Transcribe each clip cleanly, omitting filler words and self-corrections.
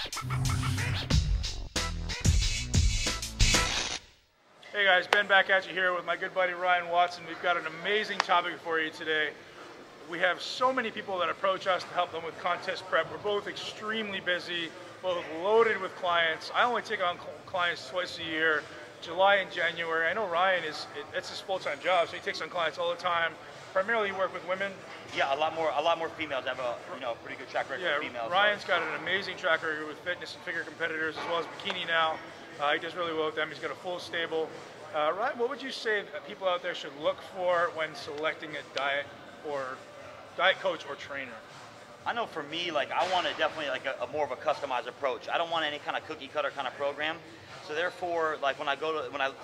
Hey guys, Ben back at you here with my good buddy Ryan Watson. We've got an amazing topic for you today. We have so many people that approach us to help them with contest prep. We're both extremely busy, both loaded with clients. I only take on clients twice a year, July and January. I know Ryan it's his full-time job, so he takes on clients all the time. Primarily you work with women. Yeah, a lot more females. I have a pretty good track record with females. Ryan's got an amazing track record with fitness and figure competitors as well as bikini now. He does really well with them. He's got a full stable. Ryan, what would you say that people out there should look for when selecting a diet coach or trainer? I know for me, like I want to definitely like a more of a customized approach. I don't want any kind of cookie cutter kind of program. So therefore, like when I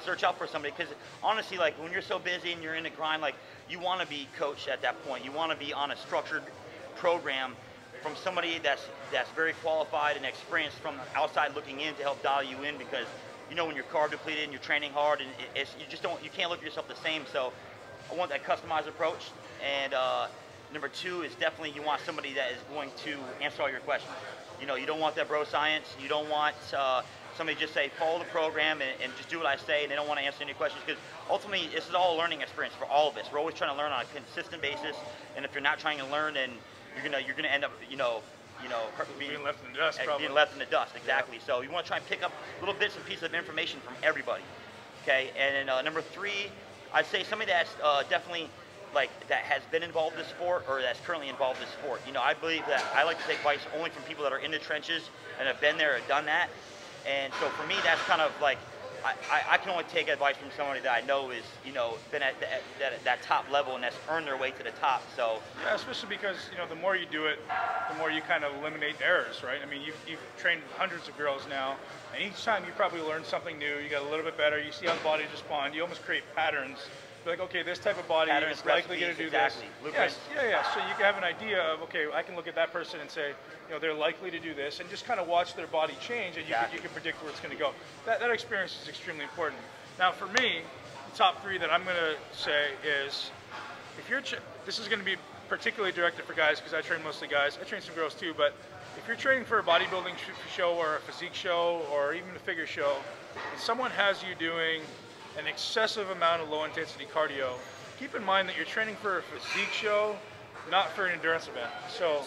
search out for somebody, because honestly, like when you're so busy and you're in the grind, like you want to be coached at that point. You want to be on a structured program from somebody that's very qualified and experienced from outside looking in to help dial you in, because you know when you're carb depleted and you're training hard and you can't look at yourself the same. So I want that customized approach. And number two is definitely you want somebody that is going to answer all your questions. You know, you don't want that bro science. You don't want somebody just say follow the program and just do what I say, and they don't want to answer any questions, because ultimately this is all a learning experience for all of us. We're always trying to learn on a consistent basis, and if you're not trying to learn, then you're gonna end up being left in the dust. Being left in the dust, exactly. Yeah. So you want to try and pick up little bits and pieces of information from everybody. Okay, and then number three, I'd say somebody that's definitely that has been involved in the sport or that's currently involved in the sport. You know, I believe that I like to take advice only from people that are in the trenches and have been there or done that. And so for me, that's kind of like, I can only take advice from somebody that I know is, been at that top level and that's earned their way to the top. So yeah, especially because the more you do it, the more you kind of eliminate errors, right? I mean, you've trained hundreds of girls now, and each time you probably learn something new. You get a little bit better. You see how the body responds. You almost create patterns. You're like, okay, this type of body is likely going to do this. Yes, yeah. So you can have an idea of, okay, I can look at that person and say, they're likely to do this, and just kind of watch their body change, and you can predict where it's going to go. That experience is extremely important. Now, for me, the top three that I'm going to say is, this is going to be particularly directed for guys because I train mostly guys. I train some girls too, but if you're training for a bodybuilding show or a physique show or even a figure show, and someone has you doing an excessive amount of low-intensity cardio, keep in mind that you're training for a physique show, not for an endurance event. So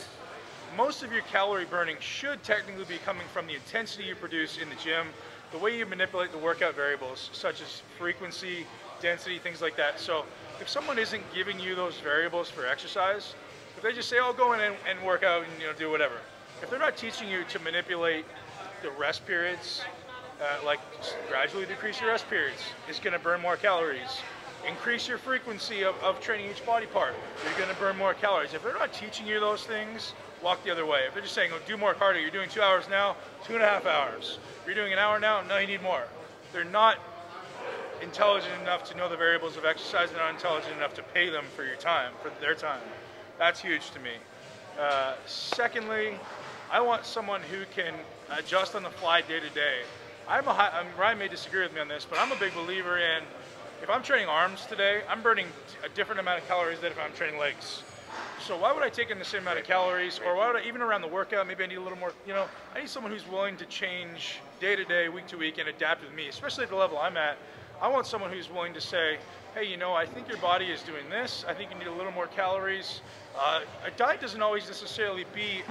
most of your calorie burning should technically be coming from the intensity you produce in the gym, the way you manipulate the workout variables, such as frequency, density, things like that. So if someone isn't giving you those variables for exercise, if they just say, oh, go in and work out and do whatever, if they're not teaching you to manipulate the rest periods, like gradually decrease your rest periods, it's going to burn more calories. Increase your frequency of training each body part, you're going to burn more calories. If they're not teaching you those things, walk the other way. If they're just saying, oh, do more cardio, you're doing 2 hours now, 2.5 hours. You're doing an hour now, no, you need more. They're not intelligent enough to know the variables of exercise. They're not intelligent enough to pay them for your time, for their time. That's huge to me. Secondly, I want someone who can adjust on the fly day to day. Ryan may disagree with me on this, but I'm a big believer in, if I'm training arms today, I'm burning a different amount of calories than if I'm training legs. So why would I take in the same amount of calories, or why would I, even around the workout, maybe I need a little more, I need someone who's willing to change day to day, week to week, and adapt with me, especially at the level I'm at. I want someone who's willing to say, hey, I think your body is doing this, I think you need a little more calories. A diet doesn't always necessarily need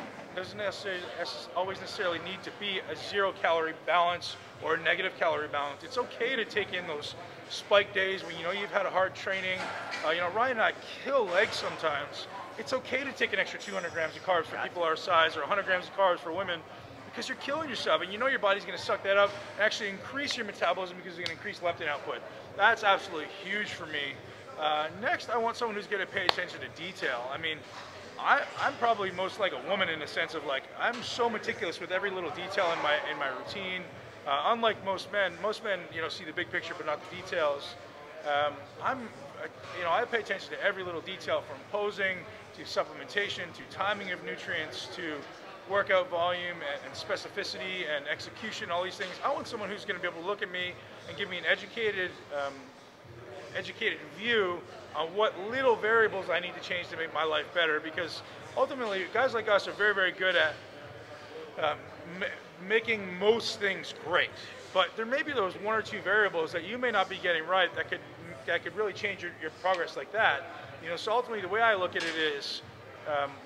to be a 0-calorie balance or a negative calorie balance. It's okay to take in those spike days when you've had a hard training. Ryan and I kill legs sometimes. It's okay to take an extra 200 grams of carbs for people our size, or 100 grams of carbs for women, because you're killing yourself, and your body's going to suck that up and actually increase your metabolism because it's going to increase leptin output. That's absolutely huge for me. Next, I want someone who's going to pay attention to detail. I mean, I'm probably most like a woman in the sense of I'm so meticulous with every little detail in my routine. Unlike most men see the big picture but not the details. I pay attention to every little detail, from posing to supplementation to timing of nutrients to workout volume and specificity and execution, all these things. I want someone who's going to be able to look at me and give me an educated view on what little variables I need to change to make my life better, because ultimately guys like us are very, very good at making most things great, but there may be those one or two variables that you may not be getting right that could really change your progress like that. You know, so ultimately the way I look at it is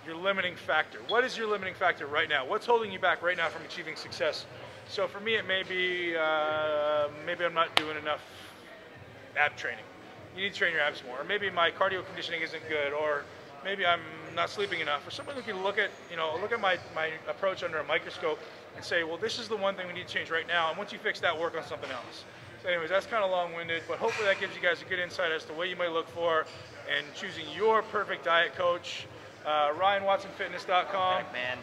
your limiting factor. What is your limiting factor right now? What's holding you back right now from achieving success? So for me, it may be maybe I'm not doing enough ab training. You need to train your abs more. Or maybe my cardio conditioning isn't good, or maybe I'm not sleeping enough. Or someone who can look at my approach under a microscope and say, well, this is the one thing we need to change right now, and once you fix that, work on something else. So anyways, that's kind of long-winded, but hopefully that gives you guys a good insight as to what you might look for in choosing your perfect diet coach. RyanWatsonFitness.com. Back man.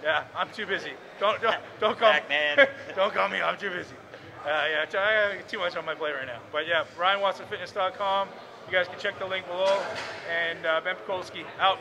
Yeah, I'm too busy. Don't call Back man. Don't call me. I'm too busy. Yeah, I got too much on my plate right now. But yeah, RyanWatsonFitness.com. You guys can check the link below. And Ben Pakulski out.